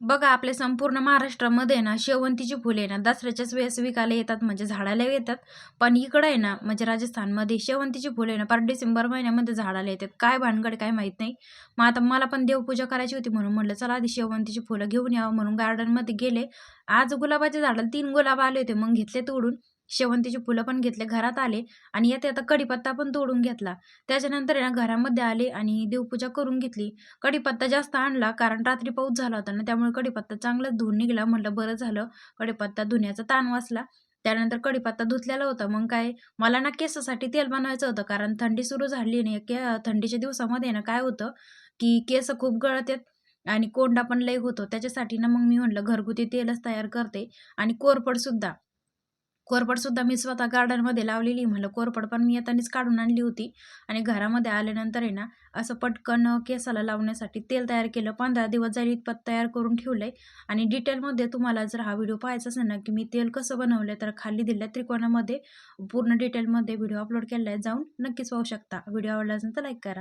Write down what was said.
बघा आपल्या संपूर्ण महाराष्ट्रामध्ये ना शेवंतीची फुले ना दसऱ्याच्याच वेळेस विकायला येतात म्हणजे झाडाला येतात. पण इकडं आहे ना म्हणजे राजस्थानमध्ये शेवंतीची फुले ना पार डिसेंबर महिन्यामध्ये झाडाला येतात. काय भानगड काय माहीत नाही. मग आता मला पण देवपूजा करायची होती म्हणून म्हटलं चला आधी शेवंतीची फुलं घेऊन यावं म्हणून गार्डनमध्ये गेले. आज गुलाबाच्या झाडाला 3 गुलाब आले होते. मग घेतले तोडून. शेवंतीची फुलं पण घेतले, घरात आले आणि येता येता कढीपत्ता पण तोडून घेतला. त्याच्यानंतर आहे ना घरामध्ये आले आणि देवपूजा करून घेतली. कढीपत्ता जास्त आणला कारण रात्री पाऊस झाला होता ना, त्यामुळे कढीपत्ता चांगलाच धुवून निघाला. म्हटलं बरं झालं कढीपत्ता धुण्याचा ताण वाचला. त्यानंतर कढीपत्ता धुतलेला होता. मग काय मला ना केसासाठी तेल बनवायचं होतं कारण थंडी सुरू झाली आणि थंडीच्या दिवसामध्ये ना काय होतं, की केस खूप गळतात आणि कोंडा पण लय होतो. त्याच्यासाठी ना मग मी म्हटलं घरगुती तेलच तयार करते आणि कोरफड सुद्धा मी स्वतः गार्डनमध्ये लावलेली. म्हणलं कोरफड पण मी येतानाच काढून आणली होती आणि घरामध्ये आल्यानंतर आहे ना, असं पटकन केसाला लावण्यासाठी तेल तयार केलं. 15 दिवस जाईल इतपत तयार करून ठेवलंय आणि डिटेलमध्ये तुम्हाला जर हा व्हिडिओ पाहायचा असेल ना, की मी तेल कसं बनवलंय, तर खाली दिलेल्या त्रिकोणामध्ये पूर्ण डिटेलमध्ये व्हिडिओ अपलोड केलेला आहे. जाऊन नक्कीच पाहू शकता. व्हिडिओ आवडला असेल तर लाईक करा.